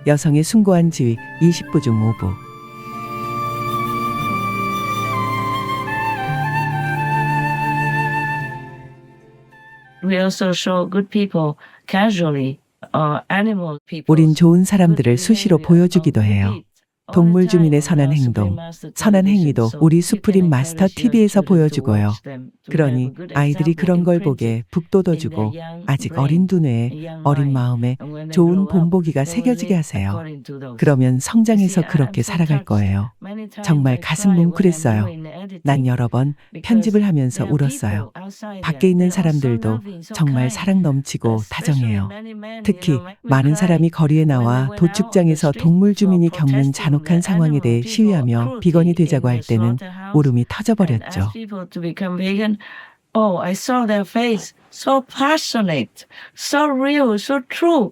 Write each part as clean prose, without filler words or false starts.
여성의 숭고한 지위 20부 중 5부. We also show good people casually, animal people. 우린 좋은 사람들을 수시로 보여주기도 해요. 동물 주민의 선한 행동, 선한 행위도 우리 수프림 마스터 TV에서 보여주고요. 그러니 아이들이 그런 걸 보게 북돋워주고 아직 어린 두뇌에, 어린 마음에 좋은 본보기가 새겨지게 하세요. 그러면 성장해서 그렇게 살아갈 거예요. 정말 가슴 뭉클했어요. 난 여러 번 편집을 하면서 울었어요. 밖에 있는 사람들도 정말 사랑 넘치고 다정해요. 특히 많은 사람이 거리에 나와 도축장에서 동물 주민이 겪는 잔혹한 상황에 대해 시위하며 비건이 되자고 할 때는 울음이 터져버렸죠. Oh, I saw their face. So passionate, so real, so true.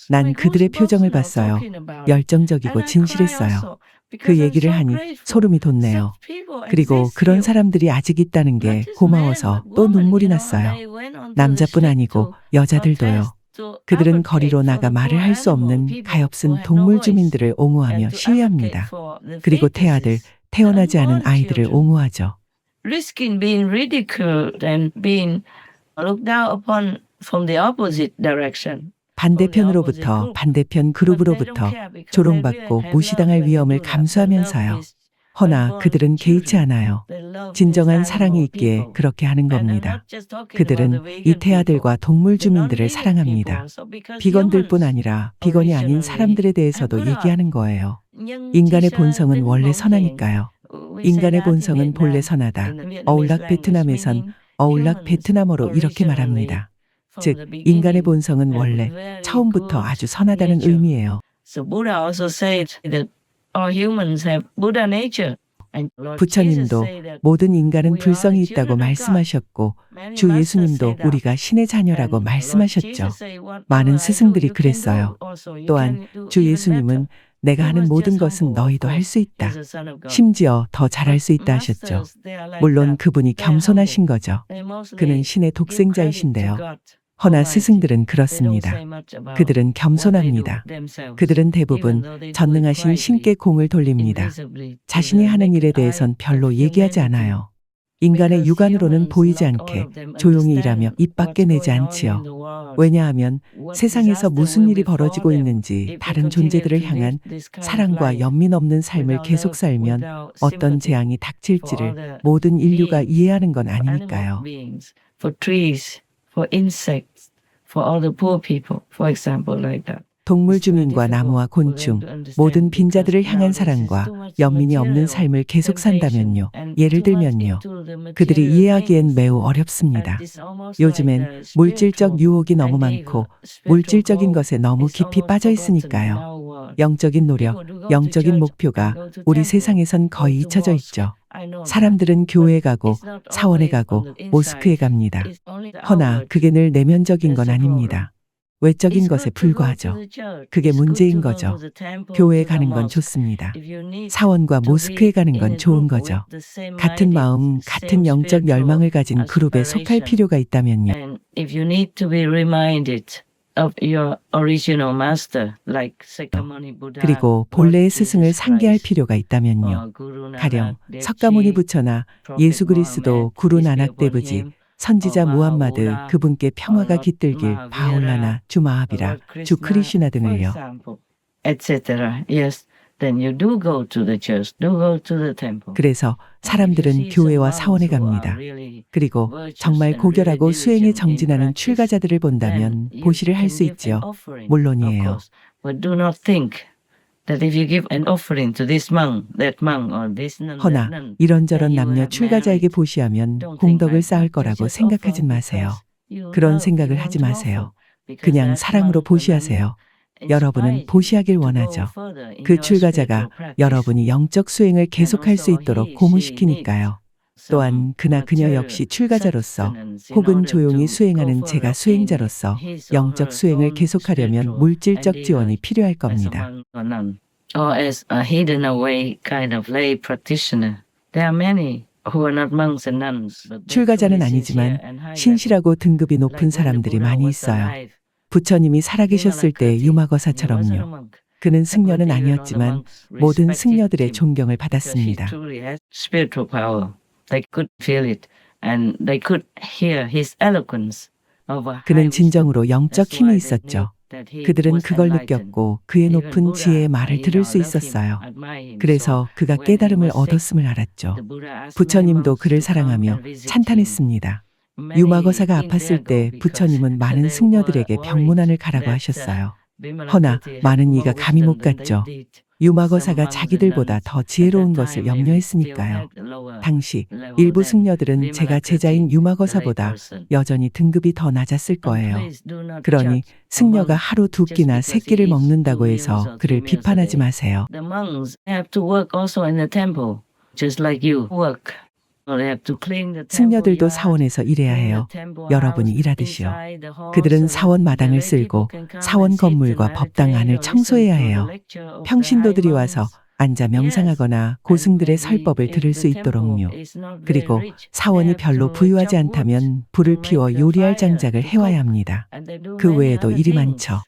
난 그들의 표정을 봤어요. 열정적이고 진실했어요. 그 얘기를 하니 소름이 돋네요. 그리고 그런 사람들이 아직 있다는 게 고마워서 또 눈물이 났어요. 남자뿐 아니고 여자들도요. 그들은 거리로 나가 말을 할 수 없는 가엾은 동물 주민들을 옹호하며 시위합니다. 그리고 태아들, 태어나지 않은 아이들을 옹호하죠. Risking being ridiculed and being looked down upon from the opposite direction. 반대편으로부터, 반대편 그룹으로부터 조롱받고 무시당할 위험을 감수하면서요. 허나 그들은 개의치 않아요. 진정한 사랑이 있기에 그렇게 하는 겁니다. 그들은 이 태아들과 동물 주민들을 사랑합니다. 비건들뿐 아니라 비건이 아닌 사람들에 대해서도 얘기하는 거예요. 인간의 본성은 원래 선하니까요. 인간의 본성은 본래 선하다. 어울락 베트남에선 어울락 베트남어로 이렇게 말합니다. 즉, 인간의 본성은 원래 처음부터 아주 선하다는 의미예요. 부처님도 모든 인간은 불성이 있다고 말씀하셨고 주 예수님도 우리가 신의 자녀라고 말씀하셨죠. 많은 스승들이 그랬어요. 또한 주 예수님은 내가 하는 모든 것은 너희도 할 수 있다. 심지어 더 잘할 수 있다 하셨죠. 물론 그분이 겸손하신 거죠. 그는 신의 독생자이신데요. 허나 스승들은 그렇습니다. 그들은 겸손합니다. 그들은 대부분 전능하신 신께 공을 돌립니다. 자신이 하는 일에 대해선 별로 얘기하지 않아요. 인간의 육안으로는 보이지 않게 조용히 일하며 입 밖에 내지 않지요. 왜냐하면 세상에서 무슨 일이 벌어지고 있는지 다른 존재들을 향한 사랑과 연민 없는 삶을 계속 살면 어떤 재앙이 닥칠지를 모든 인류가 이해하는 건 아니니까요. For insects, for all the poor people, for example, like that. 동물 주민과 나무와 곤충, 모든 빈자들을 향한 사랑과 연민이 없는 삶을 계속 산다면요. 예를 들면요. 그들이 이해하기엔 매우 어렵습니다. 요즘엔 물질적 유혹이 너무 많고 물질적인 것에 너무 깊이 빠져 있으니까요. 영적인 노력, 영적인 목표가 우리 세상에선 거의 잊혀져 있죠. 사람들은 교회에 가고 사원에 가고 모스크에 갑니다. 허나 그게 늘 내면적인 건 아닙니다. 외적인 것에 불과하죠. 그게 문제인 거죠. 교회에 가는 건 좋습니다. 사원과 모스크에 가는 건 좋은 거죠. 같은 마음, 같은 영적 열망을 가진 그룹에 속할 필요가 있다면요. 그리고 본래의 스승을 상기할 필요가 있다면요. 가령 석가모니 부처나 예수 그리스도 구루 나낙대부지, 선지자 무함마드 그분께 평화가 깃들길 바올라나 주 마하비라 주 크리슈나 등을요. 그래서 사람들은 교회와 사원에 갑니다. 그리고 정말 고결하고 수행에 정진하는 출가자들을 본다면 보시를 할 수 있지요. 물론이에요. 허나 이런저런 남녀 출가자에게 보시하면 공덕을 쌓을 거라고 생각하진 마세요. 그런 생각을 하지 마세요. 그냥 사랑으로 보시하세요. 여러분은 보시하길 원하죠. 그 출가자가 여러분이 영적 수행을 계속할 수 있도록 고무시키니까요. 또한 그나 그녀 역시 출가자로서 혹은 조용히 수행하는 제가 수행자로서 영적 수행을 계속하려면 물질적 지원이 필요할 겁니다. Or as a hidden away kind of lay practitioner. There are many who are not monks and nuns. but they're 출가자는 truly 아니지만 sincere and high 신실하고 등급이 level. 높은 Like when the 사람들이 Buddha 많이 was 있어요. alive, 부처님이 살아계셨을 때 유마거사처럼요. 그는 승려는 아니었지만 모든 승려들의 존경을 받았습니다. Spiritual power. They could feel it and they could hear his eloquence of a high 그는 wisdom. 진정으로 영적 That's 힘이 why they 있었죠. knew that he 그들은 was 그걸 enlightened. 느꼈고 그의 Even 높은 Buddha, 지혜의 말을 들을 수 loved him, 있었어요. admired him. 그래서 그가 when he 깨달음을 was sick, 얻었음을 알았죠. the Buddha asked many 부처님도 monks 그를 to come 사랑하며 and visit him. 찬탄했습니다. Many 유마거사가 think they 아팠을 are 때 good because 부처님은 많은 they 승려들에게 were 병문안을 worried 가라고 that, 하셨어요. Vimalakirti 허나 had 많은 more 이가 감히 못 wisdom than they 갔죠. did. 유마거사가 자기들보다 더 지혜로운 것을 염려했으니까요. 당시 일부 승려들은 제가 제자인 유마거사보다 여전히 등급이 더 낮았을 거예요. 그러니 승려가 하루 2끼나 3끼를 먹는다고 해서 그를 비판하지 마세요. The monks have to work also in the temple, just like you work. They have to clean the temple 승려들도 yard, 사원에서 일해야 clean the 해요. temple 여러분이 house, 일하듯이요. inside the hall, 그들은 so that 사원 the 마당을 lay people 쓸고 can come 사원 and sit and 건물과 법당 meditate 안을 or listen 청소해야 to the 해요. lecture of the 평신도들이 high 와서 monks. 앉아 명상하거나 고승들의 설법을 들을 수 있도록요. 그리고 사원이 별로 부유하지 않다면 불을 피워 요리할 장작을 해와야 합니다. 그 외에도 일이 많죠.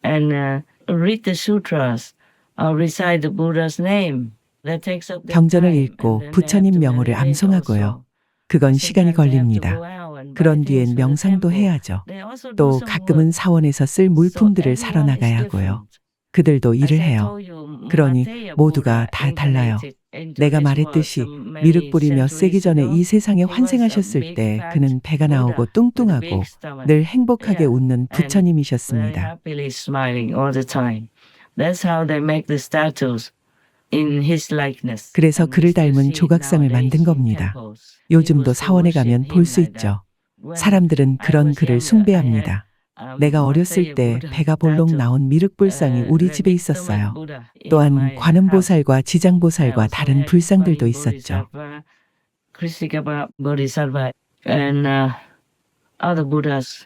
And read the sutras or recite the Buddha's name. That takes up their 경전을 time. 읽고 And then they have 부처님 to 명호를 meditate 암송하고요. also. 그건 시간이 Sometimes they have to 걸립니다. go out and buy 그런 things 뒤엔 for the 명상도 temple. 해야죠. They also do 또 some 가끔은 work. 사원에서 쓸 물품들을 So 사러 everyone is 나가야 하고요. different. 그들도 As 일을 I 해요. told you, 그러니 Maitreya 모두가 Buddha 다 달라요. incarnated into 내가 this world 말했듯이 some many 미륵불이 몇 세기 centuries 전에 ago. 이 세상에 He was a 환생하셨을 big, 때 fat 그는 배가 나오고 Buddha with a 뚱뚱하고 big stomach. 늘 행복하게 Yeah. 웃는 And very 부처님이셨습니다. happily smiling all the time. That's how they make the statues in his likeness. 그래서 And we 그를 still 닮은 see it 조각상을 nowadays 만든 in 겁니다. temples. 요즘도 People still 사원에 worship 가면 him 볼 수 like that. 있죠. When 사람들은 I 그런 was 그를 younger, I had 숭배합니다. 내가 어렸을 Maitreya 때 Buddha 배가 볼록 statue. 나온 미륵불상이 우리 집에 Big stomach 있었어요. Buddha in 또한 my house. 관음보살과 I 지장보살과 also 다른 had 불상들도观音있었죠. Bodhisattva, Krisikapa Bodhisattva, and other Buddhas.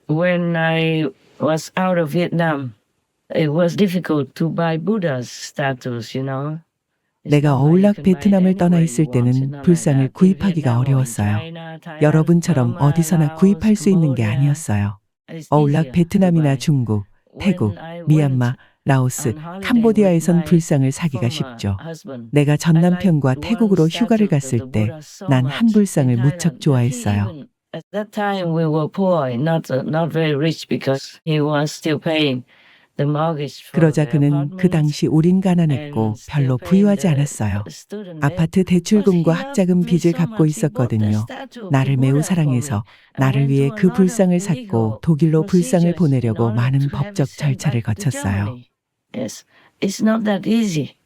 When I was out of Vietnam, it was difficult to buy Buddha's statues, you know. It's 내가 not like you 어울락 can buy it 베트남을 떠나 anywhere 있을 you want. It's 때는 not like 불상을 that. In 구입하기가 Vietnam or in 어려웠어요. China, Thailand, 여러분처럼 Burma, 어디서나 Laos, 구입할 수 있는 게 Cambodia, 아니었어요. it's 어울락 easier to 베트남이나 buy. 중국, 태국, When I 미얀마, went 라오스, on holiday with 캄보디아에선 my 불상을 사기가 former 쉽죠. husband, 내가 전 I liked 남편과 one 태국으로 휴가를 statue of 갔을 the 때 Buddha so 난 한 much 불상을 in 무척 Thailand that he 좋아했어요. even at that time we were poor, not very rich because he was still paying the mortgage for 그러자 the 그는 그 apartment 당시 우린 가난했고 and still 별로 paying 부유하지 the 않았어요. student debt. 아파트 But he 대출금과 loved 학자금 me 빚을 so 갖고 much. He bought that 있었거든요. statue of the 나를 매우 Buddha for me. 사랑해서 I 나를 went 위해 through a 그 lot of 불상을 illegal 샀고 독일로 불상을 procedures in 보내려고 order 많은 to have it 법적 sent 절차를 back to 거쳤어요. Germany. Yes, it's not that easy.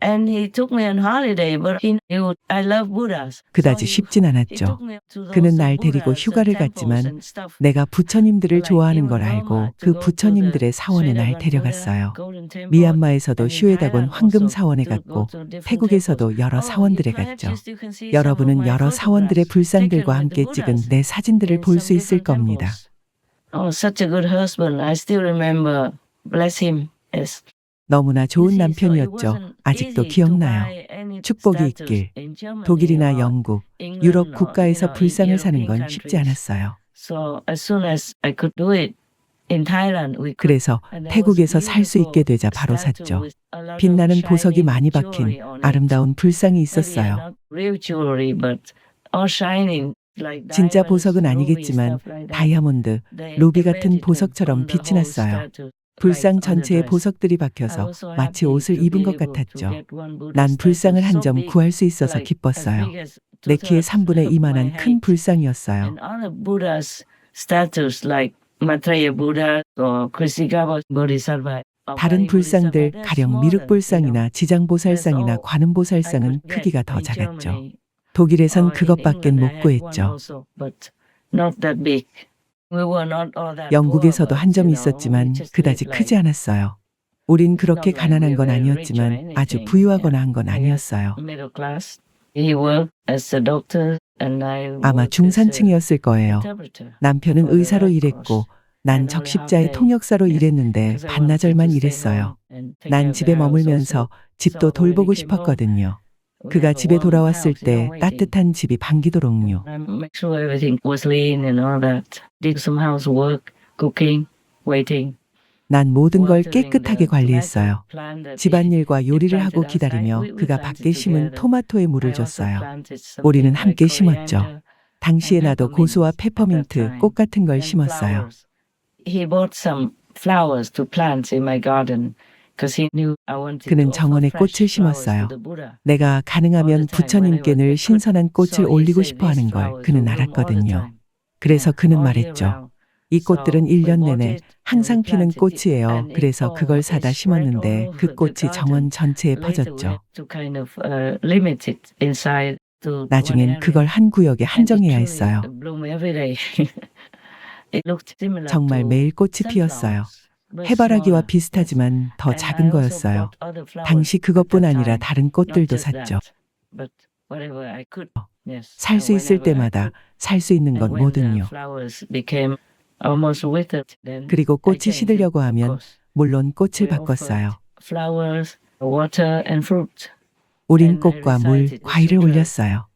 And he took me on holiday, but he knew I love Buddhas. So 그다지 쉽진 he 않았죠. took me to 그는 those 날 데리고 Buddhas 휴가를 temples 갔지만 and stuff. 내가 부처님들을 Like 좋아하는 in 걸 Burma 알고 to 그 go to the 부처님들의 사원에 날 Shwedagon Buddha 데려갔어요. Golden Temple, 미얀마에서도 and in 슈에다곤 Thailand 황금 also 사원에 to go 갔고 to different 태국에서도 temples. 여러 Oh, 사원들에 perhaps 갔죠. you can see some of 여러분은 my 여러 사원들의 photographs taken 불상들과 with 함께 the 찍은 Buddhas 내 사진들을 in 볼 some 수 있을 different 겁니다. temples. Oh, such a good husband. I still remember. Bless him. Yes. 너무나 You 좋은 see, so it 남편이었죠. wasn't 아직도 easy to 기억나요. buy any 축복이 statues 있길. in Germany 독일이나 or 영국, England 유럽 or, 국가에서 in 불상을 사는 European 건 쉽지 countries. 않았어요. So as soon as I could do it in Thailand, we could. 그래서 And there was a 태국에서 살 수 있게 beautiful 되자 바로 statue 샀죠. with a lot of 빛나는 보석이 shining 많이 jewelry 박힌 on it. 아름다운 불상이 Maybe 있었어요. not real jewelry, but all shining like 진짜 diamonds, 보석은 ruby, 아니겠지만 stuff like that. 다이아몬드, They 루비 같은 embedded it 보석처럼 on the 빛이 whole 났어요. statue, 불상 like on the 전체에 dress. 보석들이 I 박혀서 was so 마치 happy 옷을 to 입은 be 것 able to 같았죠. get one Buddha 난 statue 불상을 so 한 점 big, 구할 수 있어서 like as 기뻤어요. big as 내 키의 two-thirds 3분의 of my 2만한 큰 height. 불상이었어요. And other Buddha's statues like Maitreya Buddha or Krisigava Bodhisattva. or 다른 Pali 불상들 Bodhisattva, they're 가령 smaller, you know. 미륵불상이나 That's 지장보살상이나 all I 관음보살상은 could get 크기가 더 in 작았죠. Germany. 독일에선 Or in 그것밖엔 England, I 못 had one 구했죠. also, but not that big. We were not all that poor, 영국에서도 but 한 점 you know, we 있었지만 just 그다지 lived 크지 like. 않았어요. 우린 It's not 그렇게 like 가난한 we're 건 very rich or 아니었지만 아주 anything. 부유하거나 Yeah, 한 건 we had 아니었어요. middle class. He worked as a doctor and I 아마 worked as a 중산층이었을 거예요. interpreter. 남편은 for the 의사로 Red 일했고 Cross. 난 And only 적십자의 half day. 통역사로 일했는데 Because I wanted 반나절만 to stay 일했어요. home and take care 난 of 집에 the house 머물면서 also. 집도 So when 돌보고 he came home, 싶었거든요. we 그가 have a 집에 warm 돌아왔을 house, 때 waiting. 따뜻한 집이 반기도록요. I make sure everything was clean and all that. Did some housework, cooking, waiting. 난 모든 걸 watering 깨끗하게 the 관리했어요. tomato plant that 집안일과 he 요리를 하고 planted 기다리며 outside. We 그가 planted 밖에 심은 together. 토마토에 물을 I also 줬어요. planted something 우리는 like 함께 심었죠. coriander 당시에 and 나도 peppermint 고수와 at that 페퍼민트, time. 꽃 같은 걸 And 심었어요. flowers. He bought some flowers to plant in my garden because he knew I wanted to 그는 offer 정원에 fresh 꽃을 flowers 심었어요. to the Buddha. 내가 가능하면 부처님께 늘 신선한 꽃을 올리고 싶어 하는 걸 그는 알았거든요. 그래서 그는 말했죠. 이 꽃들은 1년 내내 항상 피는 꽃이에요. 그래서 그걸 사다 심었는데 그 꽃이 정원 전체에 퍼졌죠. 나중엔 그걸 한 구역에 한정해야 했어요. 정말 매일 꽃이 피었어요. 해바라기와 비슷하지만 더 작은 거였어요. 당시 그것뿐 아니라 다른 꽃들도 샀죠. 살 수 있을 때마다 살 수 있는 건 뭐든요. 그리고 꽃이 시들려고 하면 물론 꽃을 바꿨어요. 우린 꽃과 물, 과일을 올렸어요.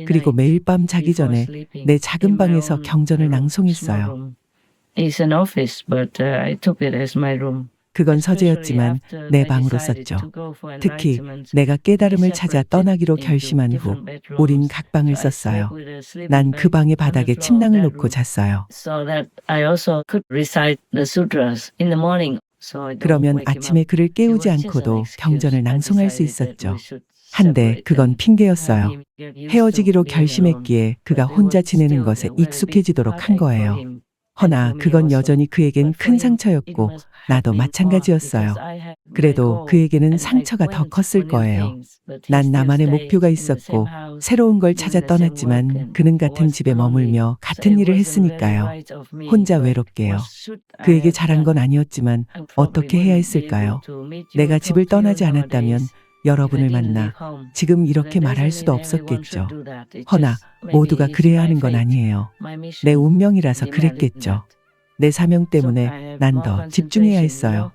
그리고 매일 밤 자기 전에 내 작은 방에서 경전을 낭송했어요. 그건 서재였지만 내 방으로 썼죠. 특히 내가 깨달음을 찾아 떠나기로 결심한 후 우린 각 방을 썼어요. 난 그 방의 바닥에 침낭을 놓고 잤어요. 그러면 아침에 그를 깨우지 않고도 경전을 낭송할 수 있었죠. 한데 그건 핑계였어요. 헤어지기로 결심했기에 그가 혼자 지내는 것에 익숙해지도록 한 거예요. 허나 그건 여전히 그에겐 큰 상처였고 나도 마찬가지였어요. 그래도 그에게는 상처가 더 컸을 거예요. 난 나만의 목표가 있었고 새로운 걸 찾아 떠났지만 그는 같은 집에 머물며 같은 일을 했으니까요. 혼자 외롭게요. 그에게 잘한 건 아니었지만 어떻게 해야 했을까요? 내가 집을 떠나지 않았다면 여러분을 만나 지금 이렇게 말할 수도 없었겠죠. 허나 모두가 그래야 하는 건 아니에요. 내 운명이라서 그랬겠죠. 내 사명 때문에 난 더 집중해야 했어요.